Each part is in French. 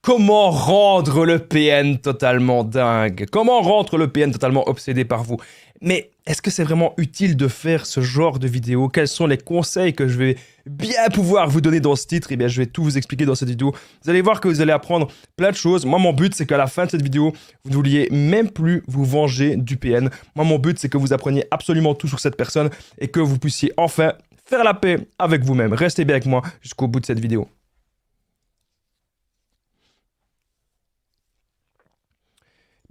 Comment rendre le PN totalement dingue? Comment rendre le PN totalement obsédé par vous? Mais est-ce que c'est vraiment utile de faire ce genre de vidéo? Quels sont les conseils que je vais bien pouvoir vous donner dans ce titre? Eh bien, je vais tout vous expliquer dans cette vidéo. Vous allez voir que vous allez apprendre plein de choses. Moi, mon but, c'est qu'à la fin de cette vidéo, vous ne vouliez même plus vous venger du PN. Moi, mon but, c'est que vous appreniez absolument tout sur cette personne et que vous puissiez enfin faire la paix avec vous-même. Restez bien avec moi jusqu'au bout de cette vidéo.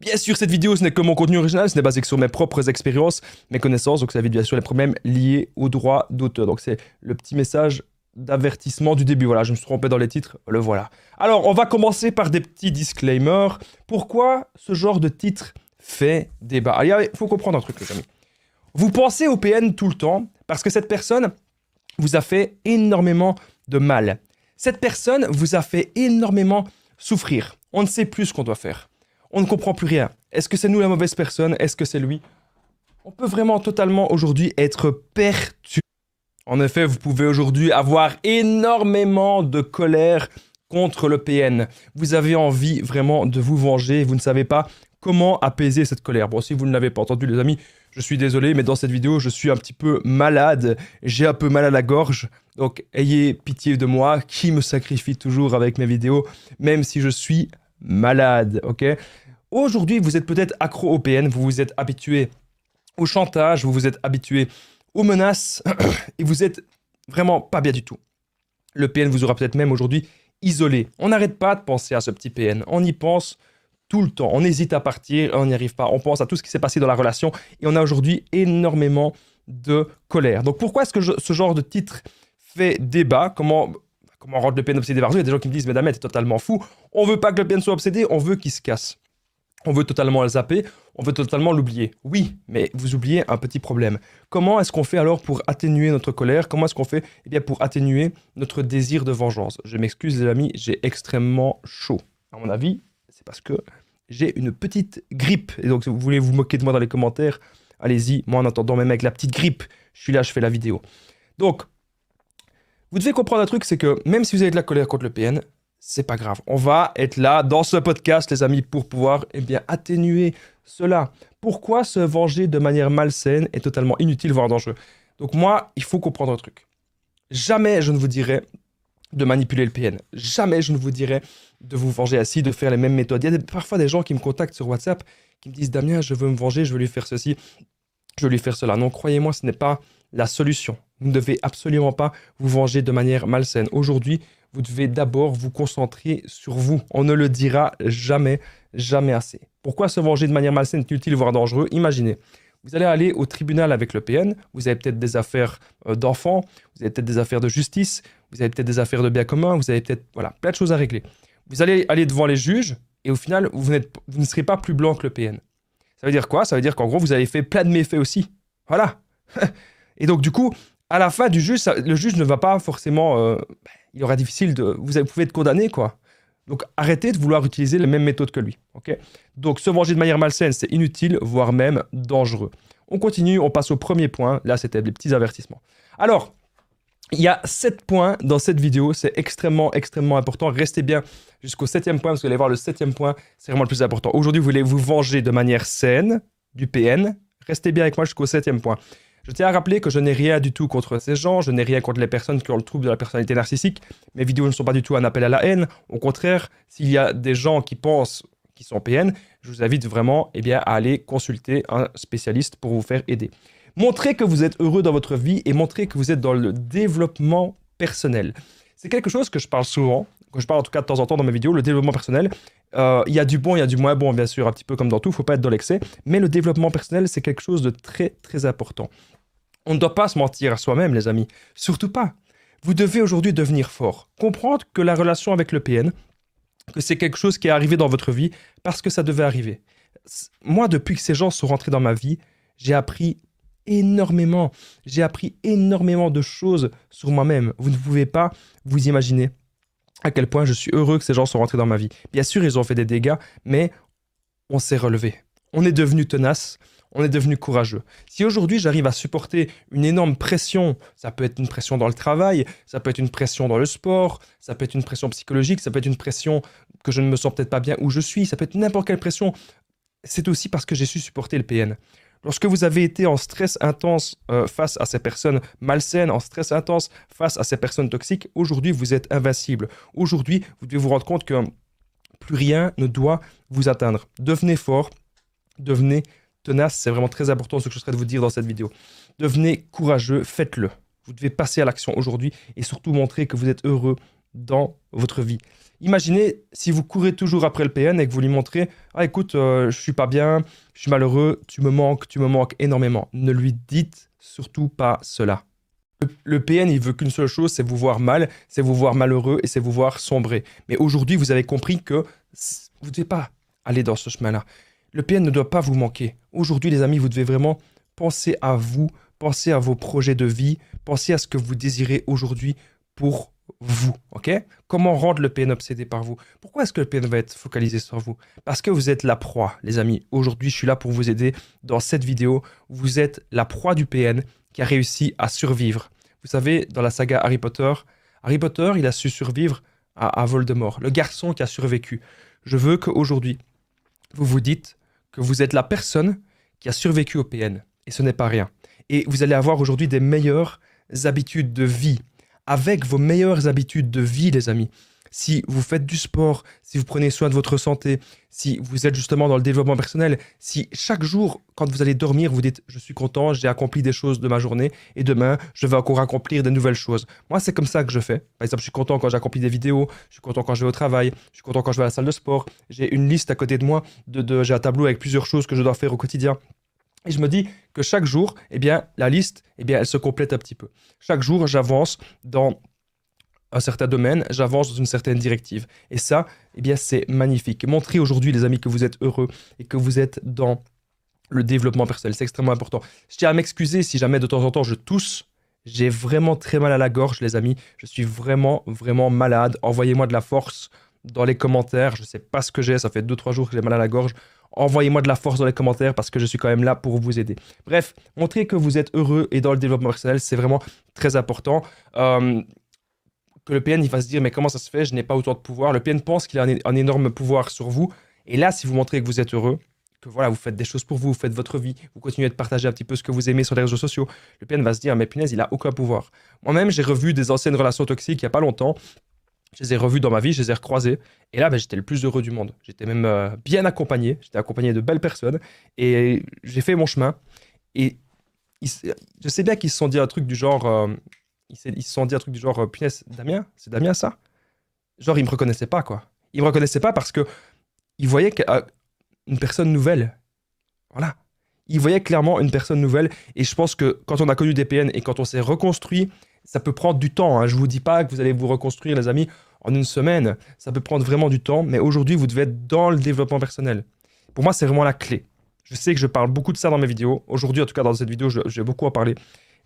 Bien sûr, cette vidéo, ce n'est que mon contenu original, ce n'est basé que sur mes propres expériences, mes connaissances, donc ça évite bien sûr les problèmes liés aux droits d'auteur. Donc c'est le petit message d'avertissement du début. Voilà, je me suis trompé dans les titres, le voilà. Alors, on va commencer par des petits disclaimers. Pourquoi ce genre de titre fait débat? Alors, il faut comprendre un truc, les amis. Vous pensez au PN tout le temps parce que cette personne vous a fait énormément de mal. Cette personne vous a fait énormément souffrir. On ne sait plus ce qu'on doit faire. On ne comprend plus rien. Est-ce que c'est nous la mauvaise personne? Est-ce que c'est lui? On peut vraiment totalement aujourd'hui être perturbé. En effet, vous pouvez aujourd'hui avoir énormément de colère contre le PN. Vous avez envie vraiment de vous venger. Vous ne savez pas comment apaiser cette colère. Bon, si vous ne l'avez pas entendu, les amis, je suis désolé, mais dans cette vidéo, je suis un petit peu malade. J'ai un peu mal à la gorge. Donc, ayez pitié de moi, qui me sacrifie toujours avec mes vidéos, même si je suis malade, ok? Aujourd'hui, vous êtes peut-être accro au PN, vous vous êtes habitué au chantage, vous vous êtes habitué aux menaces, et vous êtes vraiment pas bien du tout. Le PN vous aura peut-être même aujourd'hui isolé. On n'arrête pas de penser à ce petit PN, on y pense tout le temps, on hésite à partir, on n'y arrive pas, on pense à tout ce qui s'est passé dans la relation, et on a aujourd'hui énormément de colère. Donc pourquoi est-ce que ce genre de titre fait débat? Comment rendre le PN obsédé par vous? Il y a des gens qui me disent, mais Damet, t'es totalement fou, on veut pas que le PN soit obsédé, on veut qu'il se casse. On veut totalement le zapper, on veut totalement l'oublier. Oui, mais vous oubliez un petit problème. Comment est-ce qu'on fait alors pour atténuer notre colère? Comment est-ce qu'on fait pour atténuer notre désir de vengeance? Je m'excuse les amis, j'ai extrêmement chaud. À mon avis, c'est parce que j'ai une petite grippe. Et donc si vous voulez vous moquer de moi dans les commentaires, allez-y. Moi en attendant, même avec la petite grippe, je suis là, je fais la vidéo. Donc, vous devez comprendre un truc, c'est que même si vous avez de la colère contre le PN, c'est pas grave. On va être là dans ce podcast, les amis, pour pouvoir atténuer cela. Pourquoi se venger de manière malsaine est totalement inutile, voire dangereux? Donc moi, il faut comprendre un truc. Jamais je ne vous dirai de manipuler le PN. Jamais je ne vous dirai de vous venger ainsi, de faire les mêmes méthodes. Il y a parfois des gens qui me contactent sur WhatsApp, qui me disent « Damien, je veux me venger, je veux lui faire ceci, je veux lui faire cela. » Non, croyez-moi, ce n'est pas la solution. Vous ne devez absolument pas vous venger de manière malsaine. Aujourd'hui, vous devez d'abord vous concentrer sur vous. On ne le dira jamais, jamais assez. Pourquoi se venger de manière malsaine est inutile, voire dangereux? Imaginez, vous allez aller au tribunal avec le PN, vous avez peut-être des affaires d'enfants, vous avez peut-être des affaires de justice, vous avez peut-être des affaires de biens communs, vous avez peut-être plein de choses à régler. Vous allez aller devant les juges et au final, vous ne serez pas plus blanc que le PN. Ça veut dire quoi? Ça veut dire qu'en gros, vous avez fait plein de méfaits aussi. Voilà. Et donc du coup, à la fin du juge, le juge ne va pas forcément... il aura difficile de... Vous pouvez être condamné, quoi. Donc arrêtez de vouloir utiliser les mêmes méthodes que lui. Okay? Donc se venger de manière malsaine, c'est inutile, voire même dangereux. On continue, on passe au premier point. Là, c'était des petits avertissements. Alors, il y a 7 points dans cette vidéo. C'est extrêmement, extrêmement important. Restez bien jusqu'au 7e point, parce que vous allez voir le 7e point, c'est vraiment le plus important. Aujourd'hui, vous voulez vous venger de manière saine du PN. Restez bien avec moi jusqu'au 7e point. Je tiens à rappeler que je n'ai rien du tout contre ces gens, je n'ai rien contre les personnes qui ont le trouble de la personnalité narcissique. Mes vidéos ne sont pas du tout un appel à la haine. Au contraire, s'il y a des gens qui pensent qu'ils sont PN, je vous invite vraiment à aller consulter un spécialiste pour vous faire aider. Montrez que vous êtes heureux dans votre vie et montrez que vous êtes dans le développement personnel. C'est quelque chose que je parle souvent, que je parle en tout cas de temps en temps dans mes vidéos, le développement personnel. Il y a du bon, il y a du moins bon, bien sûr, un petit peu comme dans tout, il ne faut pas être dans l'excès. Mais le développement personnel, c'est quelque chose de très, très important. On ne doit pas se mentir à soi-même, les amis. Surtout pas. Vous devez aujourd'hui devenir fort. Comprendre que la relation avec le PN, que c'est quelque chose qui est arrivé dans votre vie parce que ça devait arriver. Moi, depuis que ces gens sont rentrés dans ma vie, j'ai appris énormément. J'ai appris énormément de choses sur moi-même. Vous ne pouvez pas vous imaginer à quel point je suis heureux que ces gens sont rentrés dans ma vie. Bien sûr, ils ont fait des dégâts, mais on s'est relevé. On est devenu tenace. on est devenu courageux. Si aujourd'hui j'arrive à supporter une énorme pression, ça peut être une pression dans le travail, ça peut être une pression dans le sport, ça peut être une pression psychologique, ça peut être une pression que je ne me sens peut-être pas bien où je suis, ça peut être n'importe quelle pression, c'est aussi parce que j'ai su supporter le PN. Lorsque vous avez été en stress intense face à ces personnes malsaines, en stress intense face à ces personnes toxiques, aujourd'hui vous êtes invincible. Aujourd'hui, vous devez vous rendre compte que plus rien ne doit vous atteindre. Devenez fort, devenez tenace, c'est vraiment très important ce que je serais de vous dire dans cette vidéo. Devenez courageux, faites-le. Vous devez passer à l'action aujourd'hui et surtout montrer que vous êtes heureux dans votre vie. Imaginez si vous courez toujours après le PN et que vous lui montrez « Ah écoute, je suis pas bien, je suis malheureux, tu me manques énormément. » Ne lui dites surtout pas cela. Le PN, il veut qu'une seule chose, c'est vous voir mal, c'est vous voir malheureux et c'est vous voir sombrer. Mais aujourd'hui, vous avez compris que vous ne devez pas aller dans ce chemin-là. Le PN ne doit pas vous manquer. Aujourd'hui, les amis, vous devez vraiment penser à vous, penser à vos projets de vie, penser à ce que vous désirez aujourd'hui pour vous, ok? Comment rendre le PN obsédé par vous? Pourquoi est-ce que le PN va être focalisé sur vous? Parce que vous êtes la proie, les amis. Aujourd'hui, je suis là pour vous aider. Dans cette vidéo, vous êtes la proie du PN qui a réussi à survivre. Vous savez, dans la saga Harry Potter, il a su survivre à Voldemort, le garçon qui a survécu. Je veux qu'aujourd'hui, vous vous dites que vous êtes la personne qui a survécu au PN. Et ce n'est pas rien. Et vous allez avoir aujourd'hui des meilleures habitudes de vie. Avec vos meilleures habitudes de vie, les amis. Si vous faites du sport, si vous prenez soin de votre santé, si vous êtes justement dans le développement personnel, si chaque jour, quand vous allez dormir, vous dites « Je suis content, j'ai accompli des choses de ma journée et demain, je vais encore accomplir de nouvelles choses. » Moi, c'est comme ça que je fais. Par exemple, je suis content quand j'accomplis des vidéos, je suis content quand je vais au travail, je suis content quand je vais à la salle de sport. J'ai une liste à côté de moi, j'ai un tableau avec plusieurs choses que je dois faire au quotidien. Et je me dis que chaque jour, eh bien, la liste, eh bien, elle se complète un petit peu. Chaque jour, j'avance dans un certain domaine, j'avance dans une certaine directive. Et ça, eh bien, c'est magnifique. Montrez aujourd'hui, les amis, que vous êtes heureux et que vous êtes dans le développement personnel. C'est extrêmement important. Je tiens à m'excuser si jamais de temps en temps je tousse. J'ai vraiment très mal à la gorge, les amis. Je suis vraiment, vraiment malade. Envoyez-moi de la force dans les commentaires. Je ne sais pas ce que j'ai. Ça fait 2-3 jours que j'ai mal à la gorge. Envoyez-moi de la force dans les commentaires parce que je suis quand même là pour vous aider. Bref, montrez que vous êtes heureux et dans le développement personnel, c'est vraiment très important. Que le PN il va se dire mais comment ça se fait, je n'ai pas autant de pouvoir. Le PN pense qu'il a un énorme pouvoir sur vous. Et là, si vous montrez que vous êtes heureux, que voilà, vous faites des choses pour vous, vous faites votre vie, vous continuez de partager un petit peu ce que vous aimez sur les réseaux sociaux, le PN va se dire mais punaise, il a aucun pouvoir. Moi-même, j'ai revu des anciennes relations toxiques il n'y a pas longtemps. Je les ai revus dans ma vie, je les ai recroisés. Et là, j'étais le plus heureux du monde. J'étais même bien accompagné. J'étais accompagné de belles personnes. Et j'ai fait mon chemin. Et je sais bien qu'ils se sont dit un truc du genre... ils se sont dit un truc du genre, punaise, Damien, c'est Damien ça? Genre, ils me reconnaissaient pas, quoi. Ils me reconnaissaient pas parce que ils voyaient une personne nouvelle. Voilà. Ils voyaient clairement une personne nouvelle. Et je pense que quand on a connu des PN et quand on s'est reconstruit, ça peut prendre du temps. Hein. Je vous dis pas que vous allez vous reconstruire, les amis, en une semaine. Ça peut prendre vraiment du temps. Mais aujourd'hui, vous devez être dans le développement personnel. Pour moi, c'est vraiment la clé. Je sais que je parle beaucoup de ça dans mes vidéos. Aujourd'hui, en tout cas, dans cette vidéo, je vais beaucoup en parler.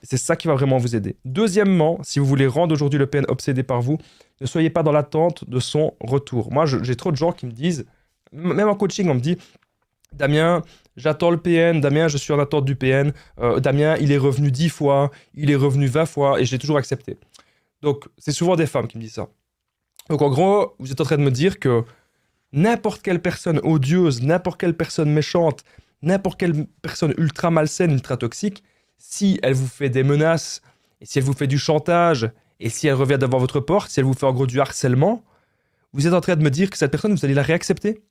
C'est ça qui va vraiment vous aider. Deuxièmement, si vous voulez rendre aujourd'hui le PN obsédé par vous, ne soyez pas dans l'attente de son retour. Moi, j'ai trop de gens qui me disent, même en coaching, on me dit « Damien, j'attends le PN. Damien, je suis en attente du PN. Damien, il est revenu 10 fois. Il est revenu 20 fois. Et je l'ai toujours accepté. » Donc, c'est souvent des femmes qui me disent ça. Donc, en gros, vous êtes en train de me dire que n'importe quelle personne odieuse, n'importe quelle personne méchante, n'importe quelle personne ultra malsaine, ultra toxique, si elle vous fait des menaces, et si elle vous fait du chantage, et si elle revient devant votre porte, si elle vous fait en gros du harcèlement, vous êtes en train de me dire que cette personne, vous allez la réaccepter?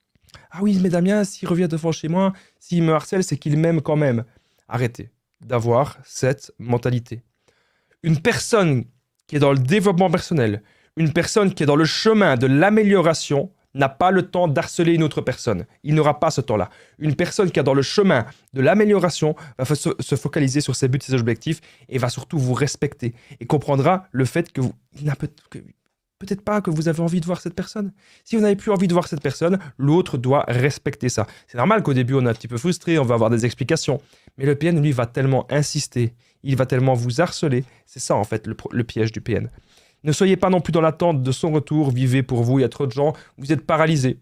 Ah oui, mais Damien, s'il revient devant chez moi, s'il me harcèle, c'est qu'il m'aime quand même. Arrêtez d'avoir cette mentalité. Une personne qui est dans le développement personnel, une personne qui est dans le chemin de l'amélioration, n'a pas le temps d'harceler une autre personne. Il n'aura pas ce temps-là. Une personne qui est dans le chemin de l'amélioration va se focaliser sur ses buts, ses objectifs et va surtout vous respecter et comprendra le fait que il n'a peut-être pas que vous avez envie de voir cette personne. Si vous n'avez plus envie de voir cette personne, l'autre doit respecter ça. C'est normal qu'au début, on est un petit peu frustré, on va avoir des explications. Mais le PN, lui, va tellement insister, il va tellement vous harceler. C'est ça, en fait, le piège du PN. Ne soyez pas non plus dans l'attente de son retour, vivez pour vous, il y a trop de gens, vous êtes paralysés.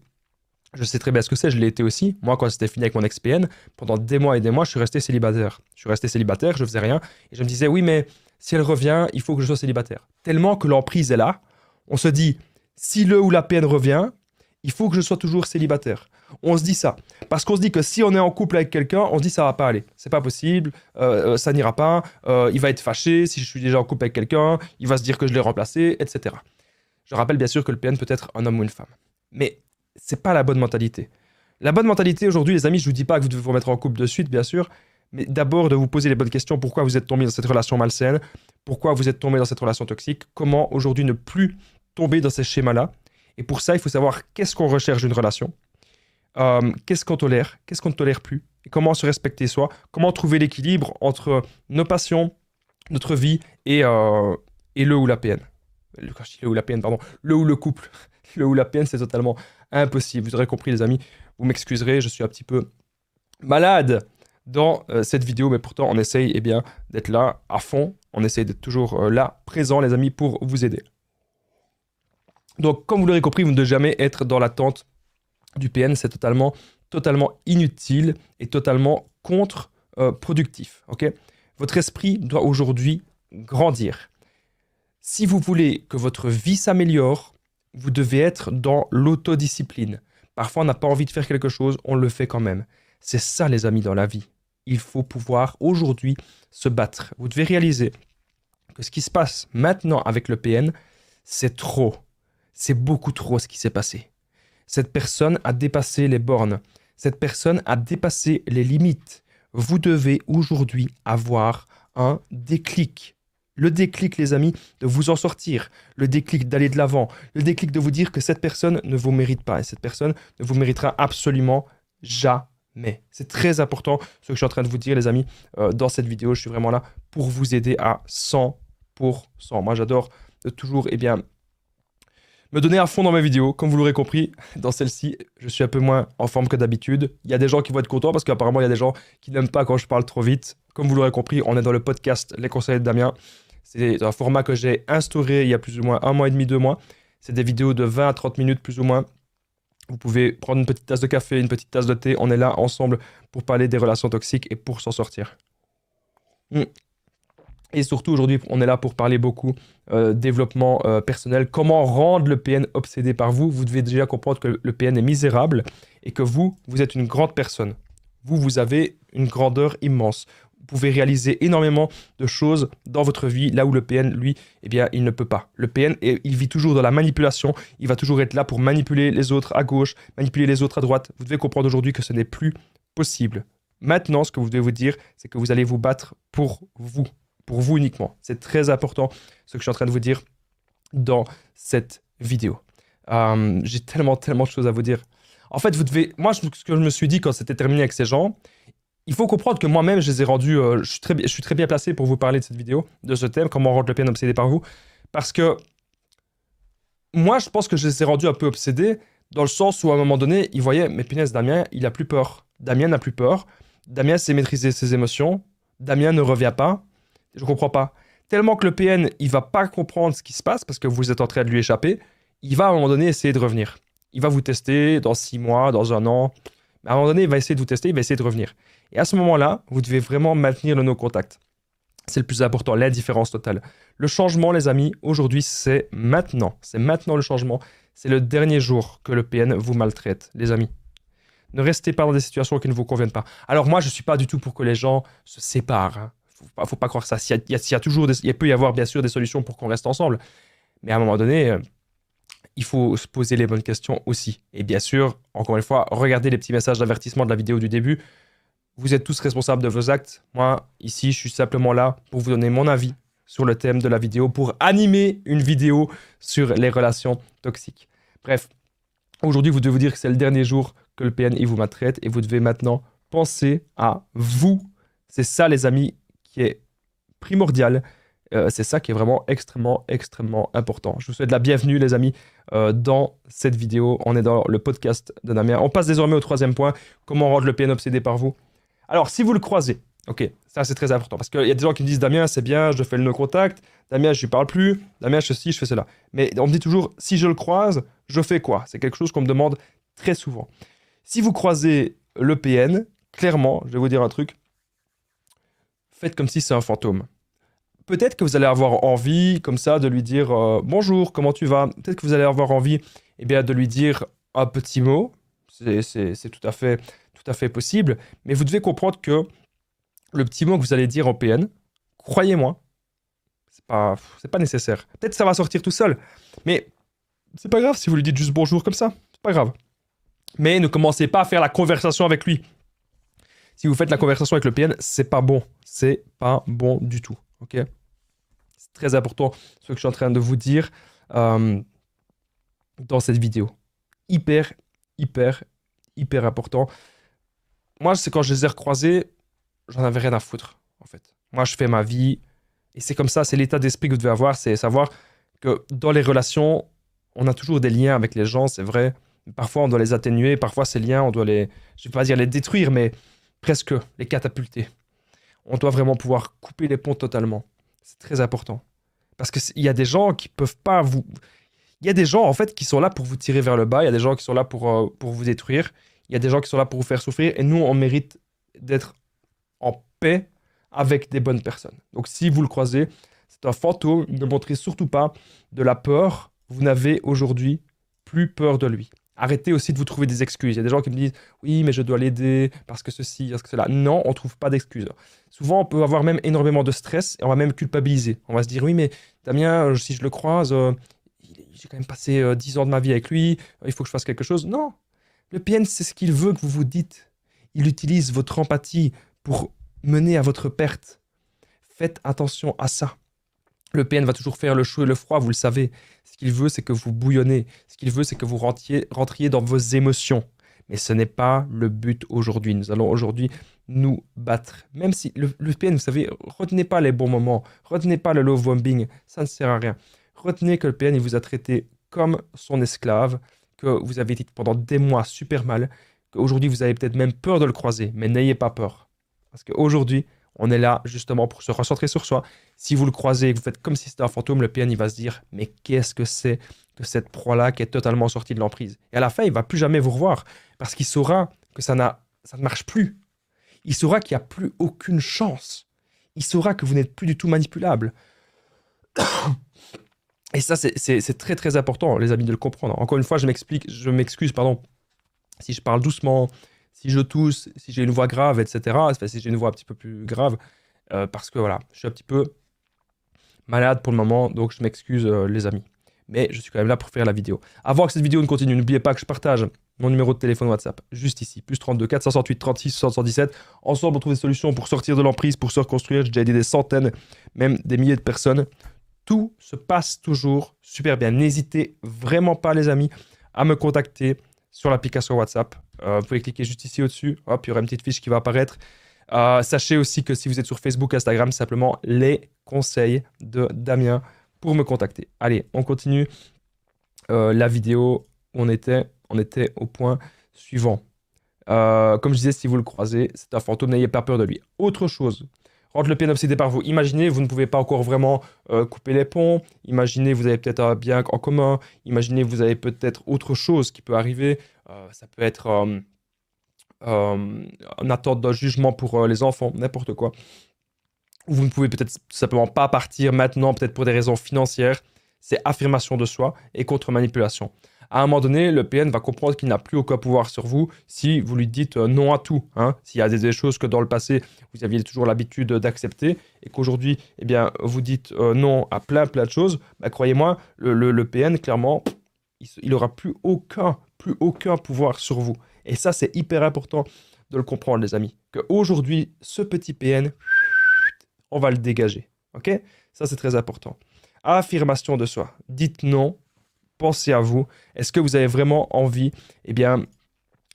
Je sais très bien ce que c'est, je l'ai été aussi. Moi, quand c'était fini avec mon ex-PN, pendant des mois et des mois, je suis resté célibataire. Je suis resté célibataire, je faisais rien. Et je me disais, oui, mais si elle revient, il faut que je sois célibataire. Tellement que l'emprise est là, on se dit, si le ou la PN revient, il faut que je sois toujours célibataire. On se dit ça. Parce qu'on se dit que si on est en couple avec quelqu'un, on se dit ça va pas aller. C'est pas possible, ça n'ira pas, il va être fâché si je suis déjà en couple avec quelqu'un, il va se dire que je l'ai remplacé, etc. Je rappelle bien sûr que le PN peut être un homme ou une femme. Mais c'est pas la bonne mentalité. La bonne mentalité aujourd'hui, les amis, je vous dis pas que vous devez vous mettre en couple de suite, bien sûr, mais d'abord de vous poser les bonnes questions. Pourquoi vous êtes tombé dans cette relation malsaine? Pourquoi vous êtes tombé dans cette relation toxique? Comment aujourd'hui ne plus tomber dans ces schémas-là? Et pour ça, il faut savoir qu'est-ce qu'on recherche d'une relation, qu'est-ce qu'on tolère, qu'est-ce qu'on ne tolère plus, et comment se respecter soi, comment trouver l'équilibre entre nos passions, notre vie et le ou la PN. Quand je dis le ou la PN, pardon, le ou le couple. Le ou la PN, c'est totalement impossible. Vous aurez compris, les amis. Vous m'excuserez, je suis un petit peu malade dans cette vidéo, mais pourtant, on essaye d'être là à fond. On essaye d'être toujours là, présent, les amis, pour vous aider. Donc, comme vous l'aurez compris, vous ne devez jamais être dans l'attente du PN. C'est totalement inutile et totalement contre-productif. Ok, votre esprit doit aujourd'hui grandir. Si vous voulez que votre vie s'améliore, vous devez être dans l'autodiscipline. Parfois, on n'a pas envie de faire quelque chose, on le fait quand même. C'est ça, les amis, dans la vie. Il faut pouvoir aujourd'hui se battre. Vous devez réaliser que ce qui se passe maintenant avec le PN, c'est trop. C'est beaucoup trop ce qui s'est passé. Cette personne a dépassé les bornes. Cette personne a dépassé les limites. Vous devez aujourd'hui avoir un déclic. Le déclic, les amis, de vous en sortir. Le déclic d'aller de l'avant. Le déclic de vous dire que cette personne ne vous mérite pas. Et cette personne ne vous méritera absolument jamais. C'est très important ce que je suis en train de vous dire, les amis. Dans cette vidéo, je suis vraiment là pour vous aider à 100%. Moi, j'adore toujours, me donner à fond dans mes vidéos. Comme vous l'aurez compris, dans celle-ci, je suis un peu moins en forme que d'habitude. Il y a des gens qui vont être contents parce qu'apparemment, il y a des gens qui n'aiment pas quand je parle trop vite. Comme vous l'aurez compris, on est dans le podcast Les Conseils de Damien. C'est un format que j'ai instauré il y a plus ou moins 1 mois et demi, 2 mois. C'est des vidéos de 20 à 30 minutes plus ou moins. Vous pouvez prendre une petite tasse de café, une petite tasse de thé. On est là ensemble pour parler des relations toxiques et pour s'en sortir. Et surtout, aujourd'hui, on est là pour parler beaucoup développement personnel. Comment rendre le PN obsédé par vous? Vous devez déjà comprendre que le PN est misérable et que vous êtes une grande personne. Vous avez une grandeur immense. Vous pouvez réaliser énormément de choses dans votre vie, là où le PN, lui, il ne peut pas. Le PN, il vit toujours dans la manipulation. Il va toujours être là pour manipuler les autres à gauche, manipuler les autres à droite. Vous devez comprendre aujourd'hui que ce n'est plus possible. Maintenant, ce que vous devez vous dire, c'est que vous allez vous battre pour vous uniquement. C'est très important ce que je suis en train de vous dire dans cette vidéo. J'ai tellement de choses à vous dire. En fait, vous devez... Moi, ce que je me suis dit quand c'était terminé avec ces gens, il faut comprendre que moi-même, je les ai rendus... je suis très bien placé pour vous parler de cette vidéo, de ce thème, comment rendre le PN obsédé par vous. Parce que moi, je pense que je les ai rendus un peu obsédés dans le sens où, à un moment donné, ils voyaient, mais punaise, Damien, il a plus peur. Damien n'a plus peur. Damien sait maîtriser ses émotions. Damien ne revient pas. Je comprends pas. Tellement que le PN, il va pas comprendre ce qui se passe parce que vous êtes en train de lui échapper. Il va, à un moment donné, essayer de revenir. Il va vous tester dans 6 mois, dans 1 an. Mais à un moment donné, il va essayer de vous tester, il va essayer de revenir. Et à ce moment-là, vous devez vraiment maintenir le no-contact. C'est le plus important, l'indifférence totale. Le changement, les amis, aujourd'hui, c'est maintenant. C'est maintenant le changement. C'est le dernier jour que le PN vous maltraite, les amis. Ne restez pas dans des situations qui ne vous conviennent pas. Alors moi, je ne suis pas du tout pour que les gens se séparent. Hein. Faut pas croire ça. Il peut y avoir bien sûr des solutions pour qu'on reste ensemble. Mais à un moment donné... il faut se poser les bonnes questions aussi. Et bien sûr, encore une fois, regardez les petits messages d'avertissement de la vidéo du début. Vous êtes tous responsables de vos actes. Moi, ici, je suis simplement là pour vous donner mon avis sur le thème de la vidéo, pour animer une vidéo sur les relations toxiques. Bref, aujourd'hui, vous devez vous dire que c'est le dernier jour que le PN il vous maltraite et vous devez maintenant penser à vous. C'est ça, les amis, qui est primordial. C'est ça qui est vraiment extrêmement important. Je vous souhaite la bienvenue, les amis, dans cette vidéo. On est dans le podcast de Damien. On passe désormais au 3e point. Comment rendre le PN obsédé par vous? Alors, si vous le croisez, ok, ça c'est très important. Parce qu'il y a des gens qui me disent, Damien, c'est bien, je fais le no-contact. Damien, je lui parle plus. Damien, je fais ci, je fais cela. Mais on me dit toujours, si je le croise, je fais quoi? C'est quelque chose qu'on me demande très souvent. Si vous croisez le PN, clairement, je vais vous dire un truc, faites comme si c'est un fantôme. Peut-être que vous allez avoir envie, comme ça, de lui dire bonjour, comment tu vas? Peut-être que vous allez avoir envie de lui dire un petit mot. C'est tout à fait possible. Mais vous devez comprendre que le petit mot que vous allez dire en PN, croyez-moi, c'est pas nécessaire. Peut-être que ça va sortir tout seul. Mais c'est pas grave si vous lui dites juste bonjour comme ça. C'est pas grave. Mais ne commencez pas à faire la conversation avec lui. Si vous faites la conversation avec le PN, c'est pas bon. C'est pas bon du tout. Ok? C'est très important ce que je suis en train de vous dire dans cette vidéo. Hyper, hyper, hyper important. Moi, c'est quand je les ai recroisés, j'en avais rien à foutre, en fait. Moi, je fais ma vie. Et c'est comme ça, c'est l'état d'esprit que vous devez avoir. C'est savoir que dans les relations, on a toujours des liens avec les gens, c'est vrai. Parfois, on doit les atténuer. Parfois, ces liens, on doit les... Je ne vais pas dire les détruire, mais presque les catapulter. On doit vraiment pouvoir couper les ponts totalement. C'est très important. Parce qu'il y a des gens qui peuvent pas vous... Il y a des gens, en fait, qui sont là pour vous tirer vers le bas. Il y a des gens qui sont là pour vous détruire. Il y a des gens qui sont là pour vous faire souffrir. Et nous, on mérite d'être en paix avec des bonnes personnes. Donc, si vous le croisez, c'est un fantôme. Ne montrez surtout pas de la peur. Vous n'avez aujourd'hui plus peur de lui. Arrêtez aussi de vous trouver des excuses. Il y a des gens qui me disent « Oui, mais je dois l'aider parce que ceci, parce que cela. » Non, on ne trouve pas d'excuses. Souvent, on peut avoir même énormément de stress et on va même culpabiliser. On va se dire « Oui, mais Damien, si je le croise, j'ai quand même passé 10 ans de ma vie avec lui, il faut que je fasse quelque chose. » Non, le PN, c'est ce qu'il veut que vous vous dites. Il utilise votre empathie pour mener à votre perte. Faites attention à ça. Le PN va toujours faire le chaud et le froid, vous le savez. Ce qu'il veut, c'est que vous bouillonnez. Ce qu'il veut, c'est que vous rentriez dans vos émotions. Mais ce n'est pas le but aujourd'hui. Nous allons aujourd'hui nous battre. Même si le PN, vous savez, retenez pas les bons moments. Retenez pas le love bombing. Ça ne sert à rien. Retenez que le PN, il vous a traité comme son esclave, que vous avez été pendant des mois super mal, qu'aujourd'hui, vous avez peut-être même peur de le croiser. Mais n'ayez pas peur. Parce qu'aujourd'hui, on est là justement pour se recentrer sur soi. Si vous le croisez et que vous faites comme si c'était un fantôme, le PN il va se dire « Mais qu'est-ce que c'est que cette proie-là qui est totalement sortie de l'emprise ?» Et à la fin, il ne va plus jamais vous revoir parce qu'il saura que ça ne marche plus. Il saura qu'il n'y a plus aucune chance. Il saura que vous n'êtes plus du tout manipulable. Et ça, c'est très très important, les amis, de le comprendre. Encore une fois, je m'excuse, pardon, si je parle doucement, si je tousse, si j'ai une voix grave, etc. Enfin, si j'ai une voix un petit peu plus grave, parce que voilà, je suis un petit peu malade pour le moment, donc je m'excuse les amis. Mais je suis quand même là pour faire la vidéo. Avant que cette vidéo ne continue, n'oubliez pas que je partage mon numéro de téléphone WhatsApp, juste ici, +32 468 36 77. Ensemble, on trouve des solutions pour sortir de l'emprise, pour se reconstruire. J'ai déjà aidé des centaines, même des milliers de personnes. Tout se passe toujours super bien. N'hésitez vraiment pas, les amis, à me contacter sur l'application WhatsApp. Vous pouvez cliquer juste ici au-dessus. Hop, il y aura une petite fiche qui va apparaître. Sachez aussi que si vous êtes sur Facebook, Instagram, c'est simplement les conseils de Damien pour me contacter. Allez, on continue la vidéo. On était au point suivant. Comme je disais, si vous le croisez, c'est un fantôme, n'ayez pas peur de lui. Autre chose, rendre le PN obsédé par vous. Imaginez, vous ne pouvez pas encore vraiment couper les ponts. Imaginez, vous avez peut-être un bien en commun. Imaginez, vous avez peut-être autre chose qui peut arriver. Ça peut être en attente d'un jugement pour les enfants, n'importe quoi. Ou vous ne pouvez peut-être simplement pas partir maintenant, peut-être pour des raisons financières. C'est affirmation de soi et contre-manipulation. À un moment donné, le PN va comprendre qu'il n'a plus aucun pouvoir sur vous si vous lui dites non à tout. Hein. S'il y a des choses que dans le passé, vous aviez toujours l'habitude d'accepter et qu'aujourd'hui, eh bien, vous dites non à plein de choses, bah, croyez-moi, le PN, clairement, il n'aura plus aucun pouvoir sur vous. Et ça, c'est hyper important de le comprendre, les amis. Qu'aujourd'hui, ce petit PN, on va le dégager. Ok? Ça, c'est très important. Affirmation de soi. Dites non. Pensez à vous. Est-ce que vous avez vraiment envie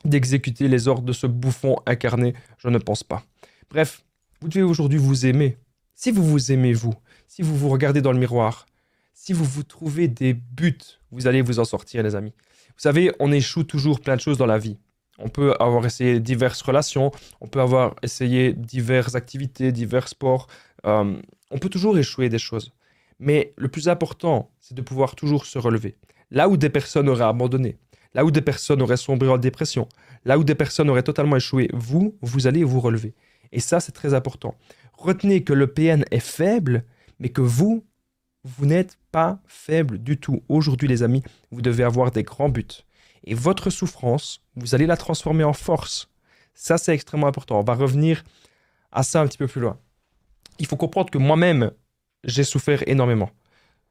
d'exécuter les ordres de ce bouffon incarné? Je ne pense pas. Bref, vous devez aujourd'hui vous aimer. Si vous vous aimez vous, si vous vous regardez dans le miroir, si vous vous trouvez des buts, vous allez vous en sortir, les amis. Vous savez, on échoue toujours plein de choses dans la vie. On peut avoir essayé diverses relations, on peut avoir essayé diverses activités, divers sports. On peut toujours échouer des choses. Mais le plus important, c'est de pouvoir toujours se relever. Là où des personnes auraient abandonné, Là où des personnes auraient sombré en dépression, là où des personnes auraient totalement échoué, vous allez vous relever. Et ça, c'est très important. Retenez que le PN est faible, mais que vous n'êtes pas faible du tout. Aujourd'hui, les amis, vous devez avoir des grands buts. Et votre souffrance, vous allez la transformer en force. Ça, c'est extrêmement important. On va revenir à ça un petit peu plus loin. Il faut comprendre que moi-même, j'ai souffert énormément.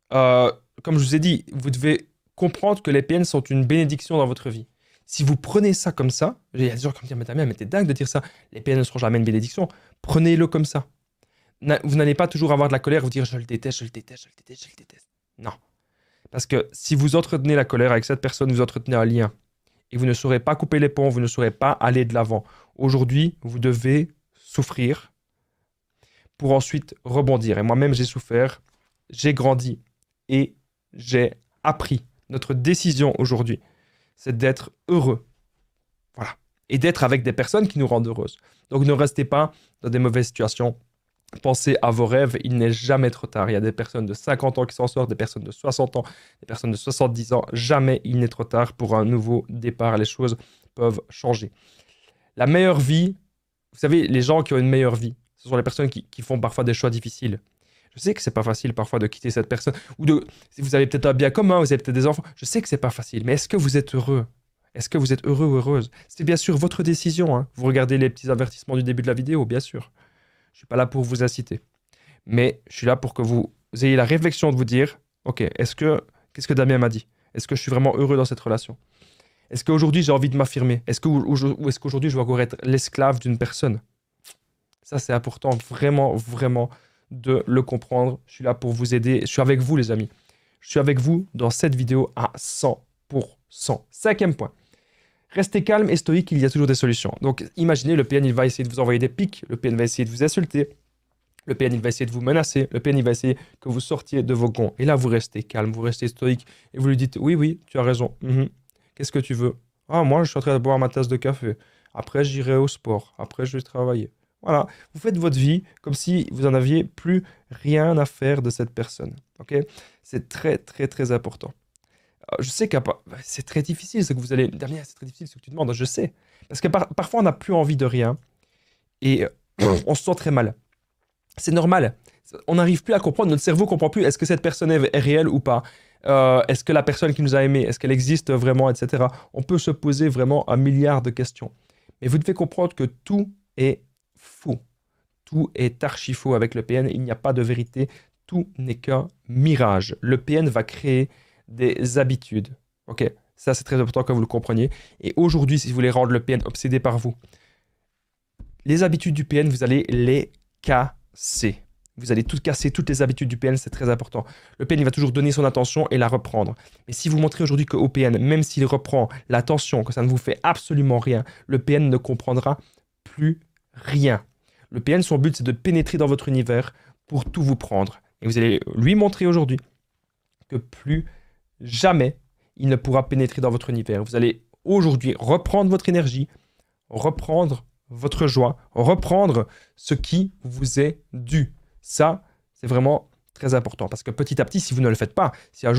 Comme je vous ai dit, vous devez comprendre que les PN sont une bénédiction dans votre vie. Si vous prenez ça comme ça, il y a des gens qui me disent, mais Damien, mais t'es dingue de dire ça, les PN ne seront jamais une bénédiction. Prenez-le comme ça. Vous n'allez pas toujours avoir de la colère, vous dire, je le déteste, je le déteste, je le déteste, je le déteste. Non. Parce que si vous entretenez la colère avec cette personne, vous entretenez un lien. Et vous ne saurez pas couper les ponts, vous ne saurez pas aller de l'avant. Aujourd'hui, vous devez souffrir pour ensuite rebondir. Et moi-même, j'ai souffert, j'ai grandi et j'ai appris. Notre décision aujourd'hui, c'est d'être heureux. Voilà. Et d'être avec des personnes qui nous rendent heureuses. Donc ne restez pas dans des mauvaises situations. Pensez à vos rêves, il n'est jamais trop tard. Il y a des personnes de 50 ans qui s'en sortent, des personnes de 60 ans, des personnes de 70 ans. Jamais il n'est trop tard pour un nouveau départ. Les choses peuvent changer. La meilleure vie, vous savez, les gens qui ont une meilleure vie, ce sont les personnes qui font parfois des choix difficiles. Je sais que c'est pas facile parfois de quitter cette personne, ou si vous avez peut-être un bien commun, vous avez peut-être des enfants, je sais que c'est pas facile, mais est-ce que vous êtes heureux? Est-ce que vous êtes heureux ou heureuse? C'est bien sûr votre décision, hein. Vous regardez les petits avertissements du début de la vidéo, bien sûr. Je suis pas là pour vous inciter, mais je suis là pour que vous ayez la réflexion de vous dire, ok, qu'est-ce que Damien m'a dit? Est-ce que je suis vraiment heureux dans cette relation? Est-ce qu'aujourd'hui j'ai envie de m'affirmer? Ou est-ce qu'aujourd'hui je vais encore être l'esclave d'une personne? Ça c'est important, vraiment, vraiment de le comprendre. Je suis là pour vous aider. Je suis avec vous, les amis. Je suis avec vous dans cette vidéo à 100%. 5e point. Restez calme et stoïque, il y a toujours des solutions. Donc, imaginez, le PN, il va essayer de vous envoyer des pics. Le PN va essayer de vous insulter. Le PN, il va essayer de vous menacer. Le PN, il va essayer que vous sortiez de vos gonds. Et là, vous restez calme, vous restez stoïque. Et vous lui dites, oui, oui, tu as raison. Qu'est-ce que tu veux? Ah, moi, je suis en train de boire ma tasse de café. Après, j'irai au sport. Après, je vais travailler. Voilà, vous faites votre vie comme si vous n'en aviez plus rien à faire de cette personne. Ok? C'est très, très, très important. Je sais que c'est très difficile ce que vous allez... Damien, c'est très difficile ce que tu demandes, je sais. Parce que parfois, on n'a plus envie de rien et on se sent très mal. C'est normal. On n'arrive plus à comprendre, notre cerveau ne comprend plus est-ce que cette personne est réelle ou pas. Est-ce que la personne qui nous a aimés, est-ce qu'elle existe vraiment, etc. On peut se poser vraiment un milliard de questions. Mais vous devez comprendre que tout est faux. Tout est archi faux avec le PN. Il n'y a pas de vérité. Tout n'est qu'un mirage. Le PN va créer des habitudes. Ok, ça c'est très important que vous le compreniez. Et aujourd'hui, si vous voulez rendre le PN obsédé par vous, les habitudes du PN, vous allez les casser. Vous allez casser toutes les habitudes du PN, c'est très important. Le PN, il va toujours donner son attention et la reprendre. Mais si vous montrez aujourd'hui qu'au PN, même s'il reprend l'attention, que ça ne vous fait absolument rien, le PN ne comprendra plus rien. Le PN, son but, c'est de pénétrer dans votre univers pour tout vous prendre. Et vous allez lui montrer aujourd'hui que plus jamais il ne pourra pénétrer dans votre univers. Vous allez aujourd'hui reprendre votre énergie, reprendre votre joie, reprendre ce qui vous est dû. Ça, c'est vraiment très important. Parce que petit à petit, si vous ne le faites pas, si à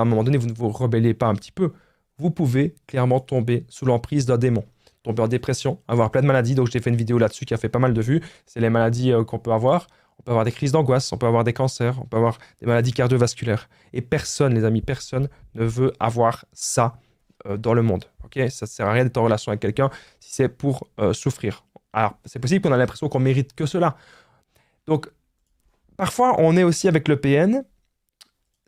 un moment donné, vous ne vous rebellez pas un petit peu, vous pouvez clairement tomber sous l'emprise d'un démon. Tomber en dépression, avoir plein de maladies. Donc, j'ai fait une vidéo là-dessus qui a fait pas mal de vues. C'est les maladies qu'on peut avoir. On peut avoir des crises d'angoisse, on peut avoir des cancers, on peut avoir des maladies cardiovasculaires. Et personne, les amis, personne ne veut avoir ça dans le monde. Okay, ça ne sert à rien d'être en relation avec quelqu'un si c'est pour souffrir. Alors, c'est possible qu'on a l'impression qu'on mérite que cela. Donc, parfois, on est aussi avec le PN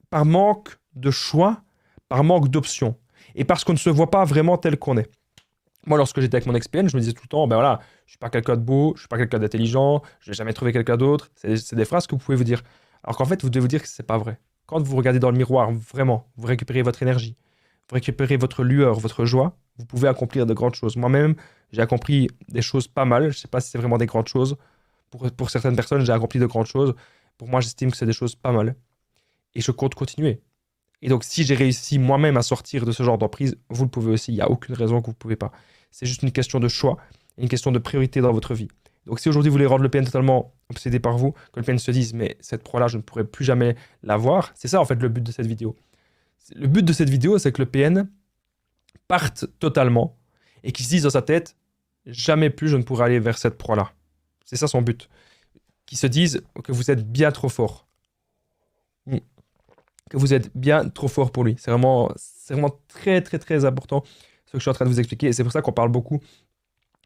par manque de choix, par manque d'options. Et parce qu'on ne se voit pas vraiment tel qu'on est. Moi, lorsque j'étais avec mon ex-PN, je me disais tout le temps, ben voilà, je suis pas quelqu'un de beau, je suis pas quelqu'un d'intelligent, je vais jamais trouver quelqu'un d'autre. C'est des phrases que vous pouvez vous dire. Alors qu'en fait, vous devez vous dire que c'est pas vrai. Quand vous regardez dans le miroir, vraiment, vous récupérez votre énergie, vous récupérez votre lueur, votre joie, vous pouvez accomplir de grandes choses. Moi-même, j'ai accompli des choses pas mal. Je sais pas si c'est vraiment des grandes choses. Pour certaines personnes, j'ai accompli de grandes choses. Pour moi, j'estime que c'est des choses pas mal. Et je compte continuer. Et donc, si j'ai réussi moi-même à sortir de ce genre d'emprise, vous le pouvez aussi. Il n'y a aucune raison que vous ne pouvez pas. C'est juste une question de choix, une question de priorité dans votre vie. Donc, si aujourd'hui vous voulez rendre le PN totalement obsédé par vous, que le PN se dise, mais cette proie-là, je ne pourrai plus jamais la voir, c'est ça en fait le but de cette vidéo. Le but de cette vidéo, c'est que le PN parte totalement et qui se dise dans sa tête, jamais plus je ne pourrai aller vers cette proie-là. C'est ça son but. Qui se disent que vous êtes bien trop fort. Que vous êtes bien trop fort pour lui. C'est vraiment très, très, très important ce que je suis en train de vous expliquer. Et c'est pour ça qu'on parle beaucoup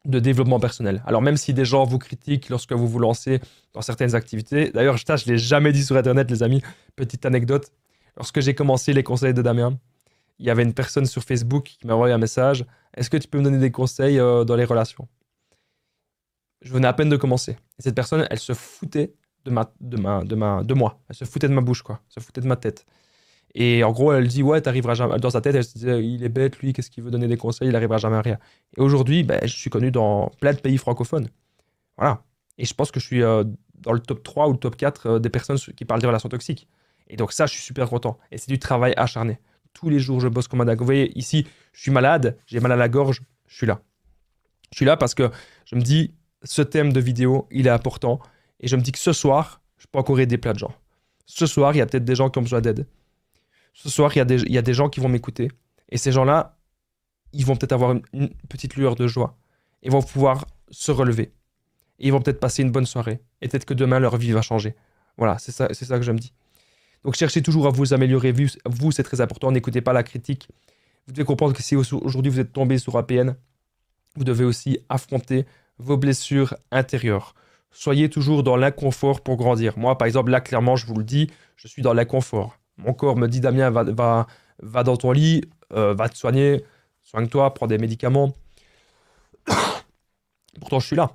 de développement personnel. Alors même si des gens vous critiquent lorsque vous vous lancez dans certaines activités, d'ailleurs, je ne l'ai jamais dit sur Internet, les amis, petite anecdote. Lorsque j'ai commencé les conseils de Damien, il y avait une personne sur Facebook qui m'a envoyé un message. Est-ce que tu peux me donner des conseils dans les relations? Je venais à peine de commencer. Et cette personne, elle se foutait de moi. Elle se foutait de ma bouche, quoi. Elle se foutait de ma tête. Et en gros, elle dit, ouais, t'arriveras jamais. Dans sa tête, elle se disait, il est bête, lui, qu'est-ce qu'il veut donner des conseils, il n'arrivera jamais à rien. Et aujourd'hui, je suis connu dans plein de pays francophones. Voilà. Et je pense que je suis dans le top 3 ou le top 4 des personnes qui parlent des relations toxiques. Et donc ça, je suis super content. Et c'est du travail acharné. Tous les jours, je bosse comme un dingue. Vous voyez, ici, je suis malade, j'ai mal à la gorge, je suis là. Je suis là parce que je me dis, ce thème de vidéo, il est important. Et je me dis que ce soir, je peux encore aider plein de gens. Ce soir, il y a peut-être des gens qui ont besoin d'aide. Ce soir, il y a des gens qui vont m'écouter. Et ces gens-là, ils vont peut-être avoir une petite lueur de joie. Ils vont pouvoir se relever. Et ils vont peut-être passer une bonne soirée. Et peut-être que demain, leur vie va changer. Voilà, c'est ça que je me dis. Donc, cherchez toujours à vous améliorer. Vous, c'est très important. N'écoutez pas la critique. Vous devez comprendre que si aujourd'hui vous êtes tombé sur APN, vous devez aussi affronter vos blessures intérieures. Soyez toujours dans l'inconfort pour grandir. Moi, par exemple, là, clairement, je vous le dis, je suis dans l'inconfort. Mon corps me dit, Damien, va dans ton lit, va te soigner, soigne-toi, prends des médicaments. Pourtant, je suis là.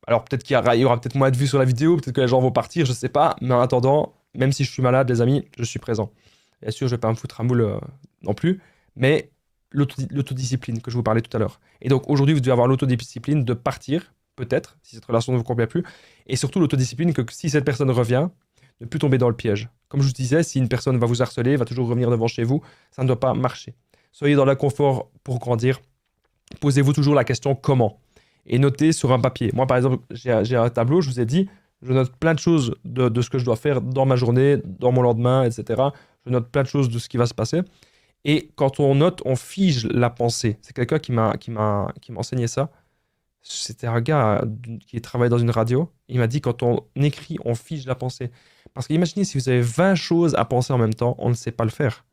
Alors, peut-être qu'il y aura peut-être moins de vues sur la vidéo, peut-être que les gens vont partir, je ne sais pas. Mais en attendant, même si je suis malade, les amis, je suis présent. Bien sûr, je ne vais pas me foutre à moule non plus, mais l'autodiscipline que je vous parlais tout à l'heure. Et donc, aujourd'hui, vous devez avoir l'autodiscipline de partir, peut-être, si cette relation ne vous convient plus, et surtout l'autodiscipline que si cette personne revient, ne plus tomber dans le piège. Comme je vous disais, si une personne va vous harceler, va toujours revenir devant chez vous, ça ne doit pas marcher. Soyez dans l'inconfort pour grandir. Posez-vous toujours la question comment et notez sur un papier. Moi, par exemple, j'ai un tableau, je vous ai dit, je note plein de choses de ce que je dois faire dans ma journée, dans mon lendemain, etc. Je note plein de choses de ce qui va se passer. Et quand on note, on fige la pensée. C'est quelqu'un qui m'a enseigné ça. C'était un gars qui travaille dans une radio. Il m'a dit, quand on écrit, on fige la pensée. Parce qu'imaginez, si vous avez 20 choses à penser en même temps, on ne sait pas le faire.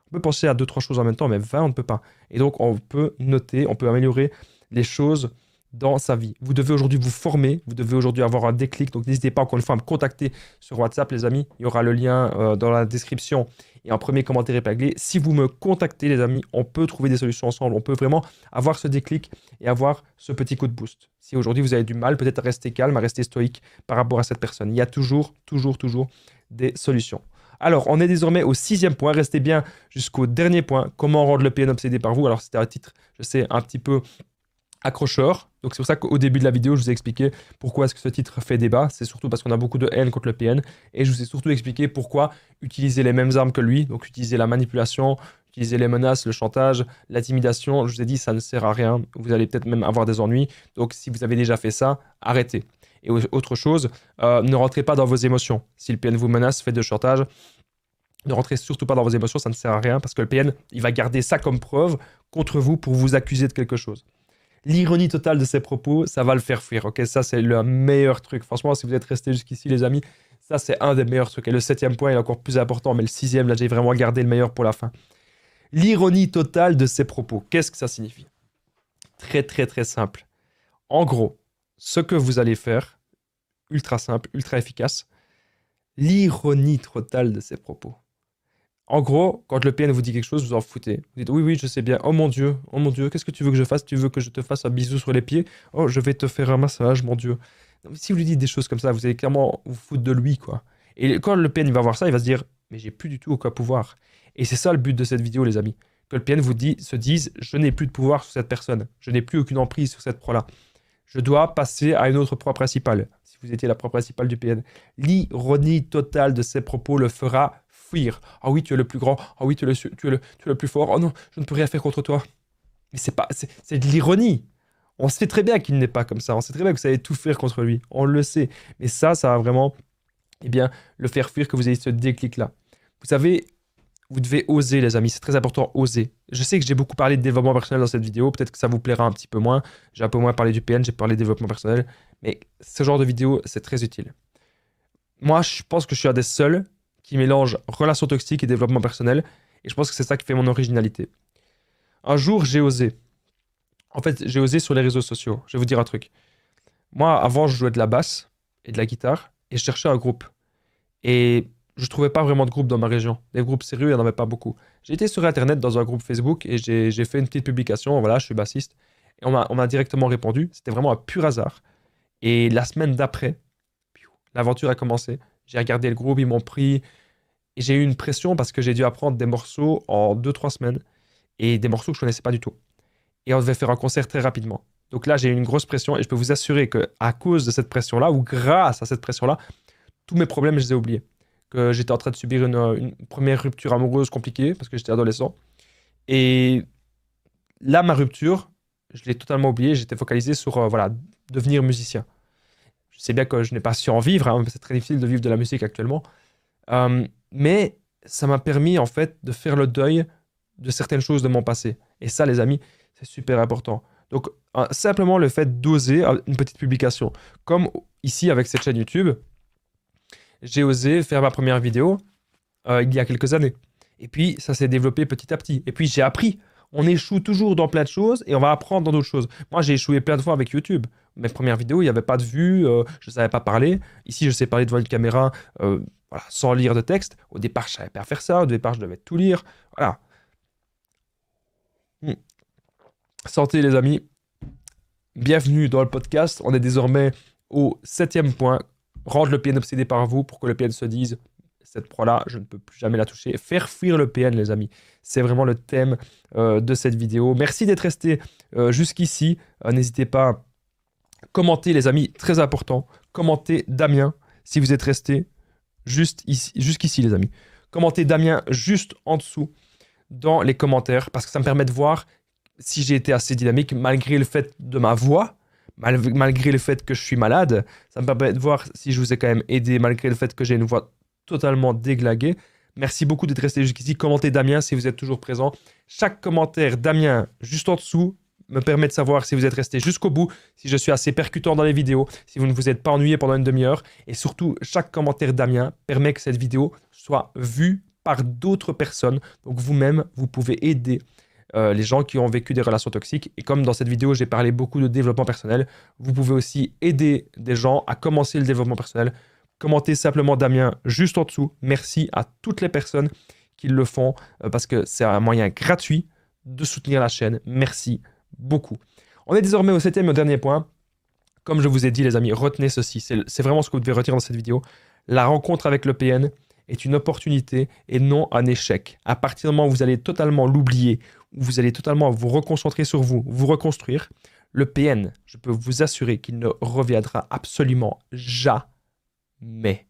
On peut penser à 2-3 choses en même temps, mais 20, on ne peut pas. Et donc, on peut noter, on peut améliorer les choses dans sa vie. Vous devez aujourd'hui vous former, vous devez aujourd'hui avoir un déclic. Donc, n'hésitez pas encore une fois à me contacter sur WhatsApp, les amis. Il y aura le lien dans la description et en premier commentaire épinglé. Si vous me contactez, les amis, on peut trouver des solutions ensemble. On peut vraiment avoir ce déclic et avoir ce petit coup de boost. Si aujourd'hui vous avez du mal, peut-être à rester calme, à rester stoïque par rapport à cette personne. Il y a toujours des solutions. Alors, on est désormais au 6e point. Restez bien jusqu'au dernier point. Comment rendre le PN obsédé par vous? Alors, c'était un titre, je sais, un petit peu accrocheur. Donc, c'est pour ça qu'au début de la vidéo, je vous ai expliqué pourquoi est-ce que ce titre fait débat. C'est surtout parce qu'on a beaucoup de haine contre le PN. Et je vous ai surtout expliqué pourquoi utiliser les mêmes armes que lui. Donc, utiliser la manipulation, utiliser les menaces, le chantage, l'intimidation. Je vous ai dit, ça ne sert à rien. Vous allez peut-être même avoir des ennuis. Donc, si vous avez déjà fait ça, arrêtez. Et autre chose, ne rentrez pas dans vos émotions. Si le PN vous menace, faites de chantage, ne rentrez surtout pas dans vos émotions, ça ne sert à rien parce que le PN, il va garder ça comme preuve contre vous pour vous accuser de quelque chose. L'ironie totale de ses propos, ça va le faire fuir. Ok, ça, c'est le meilleur truc. Franchement, si vous êtes restés jusqu'ici, les amis, ça, c'est un des meilleurs trucs. Et le 7e point est encore plus important, mais le 6e, là, j'ai vraiment gardé le meilleur pour la fin. L'ironie totale de ses propos. Qu'est-ce que ça signifie? Très, très, très simple. En gros, ce que vous allez faire, ultra simple, ultra efficace, l'ironie totale de ses propos. En gros, quand le PN vous dit quelque chose, vous en foutez. Vous dites oui, je sais bien. Oh mon Dieu, qu'est-ce que tu veux que je fasse? Tu veux que je te fasse un bisou sur les pieds? Oh, je vais te faire un massage, mon Dieu. Donc, si vous lui dites des choses comme ça, vous allez clairement vous foutre de lui, quoi. Et quand le PN va voir ça, il va se dire, mais j'ai plus du tout aucun pouvoir. Et c'est ça le but de cette vidéo, les amis. Que le PN se dise, je n'ai plus de pouvoir sur cette personne. Je n'ai plus aucune emprise sur cette pro-là. Je dois passer à une autre proie principale. Si vous étiez la proie principale du PN. L'ironie totale de ses propos le fera fuir. Ah oui, tu es le plus grand. Ah oui, tu es le plus fort. Oh non, je ne peux rien faire contre toi. Mais c'est de l'ironie. On sait très bien qu'il n'est pas comme ça. On sait très bien que vous savez tout faire contre lui. On le sait. Mais ça va vraiment le faire fuir, que vous ayez ce déclic-là. Vous savez, Vous devez oser, les amis. C'est très important, oser. Je sais que j'ai beaucoup parlé de développement personnel dans cette vidéo. Peut-être que ça vous plaira un petit peu moins. J'ai un peu moins parlé du PN, j'ai parlé de développement personnel. Mais ce genre de vidéo, c'est très utile. Moi, je pense que je suis un des seuls qui mélange relations toxiques et développement personnel. Et je pense que c'est ça qui fait mon originalité. Un jour, j'ai osé. En fait, j'ai osé sur les réseaux sociaux. Je vais vous dire un truc. Moi, avant, je jouais de la basse et de la guitare. Et je cherchais un groupe. Et je trouvais pas vraiment de groupe dans ma région. Des groupes sérieux, il n'y en avait pas beaucoup. J'ai été sur Internet dans un groupe Facebook et j'ai fait une petite publication. Voilà, je suis bassiste. Et on m'a directement répondu. C'était vraiment un pur hasard. Et la semaine d'après, l'aventure a commencé. J'ai regardé le groupe, ils m'ont pris. Et j'ai eu une pression parce que j'ai dû apprendre des morceaux en 2 3 semaines. Et des morceaux que je connaissais pas du tout. Et on devait faire un concert très rapidement. Donc là, j'ai eu une grosse pression et je peux vous assurer que à cause de cette pression-là, ou grâce à cette pression-là, tous mes problèmes, je les ai oubliés. Que j'étais en train de subir une première rupture amoureuse compliquée parce que j'étais adolescent. Et là, ma rupture, je l'ai totalement oubliée. J'étais focalisé sur voilà, devenir musicien. Je sais bien que je n'ai pas su en vivre, hein, c'est très difficile de vivre de la musique actuellement. Mais ça m'a permis en fait de faire le deuil de certaines choses de mon passé. Et ça, les amis, c'est super important. Donc, simplement le fait d'oser une petite publication. Comme ici avec cette chaîne YouTube, j'ai osé faire ma première vidéo il y a quelques années. Et puis, ça s'est développé petit à petit. Et puis, j'ai appris. On échoue toujours dans plein de choses et on va apprendre dans d'autres choses. Moi, j'ai échoué plein de fois avec YouTube. Mes premières vidéos, il n'y avait pas de vues, je ne savais pas parler. Ici, je sais parler devant une caméra voilà, sans lire de texte. Au départ, je ne savais pas faire ça. Au départ, je devais tout lire. Voilà. Santé, les amis. Bienvenue dans le podcast. On est désormais au 7e point. Rendre le PN obsédé par vous pour que le PN se dise cette proie-là, je ne peux plus jamais la toucher. Faire fuir le PN, les amis. C'est vraiment le thème de cette vidéo. Merci d'être resté jusqu'ici. N'hésitez pas à commenter, les amis. Très important. Commentez Damien si vous êtes resté jusqu'ici, les amis. Commentez Damien juste en dessous dans les commentaires parce que ça me permet de voir si j'ai été assez dynamique malgré le fait de ma voix, malgré le fait que je suis malade. Ça me permet de voir si je vous ai quand même aidé malgré le fait que j'ai une voix totalement déglaguée. Merci beaucoup d'être resté jusqu'ici. Commentez Damien si vous êtes toujours présent. Chaque commentaire Damien juste en dessous me permet de savoir si vous êtes resté jusqu'au bout, si je suis assez percutant dans les vidéos, si vous ne vous êtes pas ennuyé pendant une demi-heure. Et surtout, chaque commentaire Damien permet que cette vidéo soit vue par d'autres personnes. Donc vous-même, vous pouvez aider les gens qui ont vécu des relations toxiques. Et comme dans cette vidéo, j'ai parlé beaucoup de développement personnel, vous pouvez aussi aider des gens à commencer le développement personnel. Commentez simplement Damien juste en dessous. Merci à toutes les personnes qui le font parce que c'est un moyen gratuit de soutenir la chaîne. Merci beaucoup. On est désormais au 7e et au dernier point. Comme je vous ai dit, les amis, retenez ceci. C'est vraiment ce que vous devez retenir dans cette vidéo. La rencontre avec le PN est une opportunité et non un échec. À partir du moment où vous allez totalement l'oublier, où vous allez totalement vous reconcentrer sur vous, vous reconstruire, le PN, je peux vous assurer qu'il ne reviendra absolument jamais.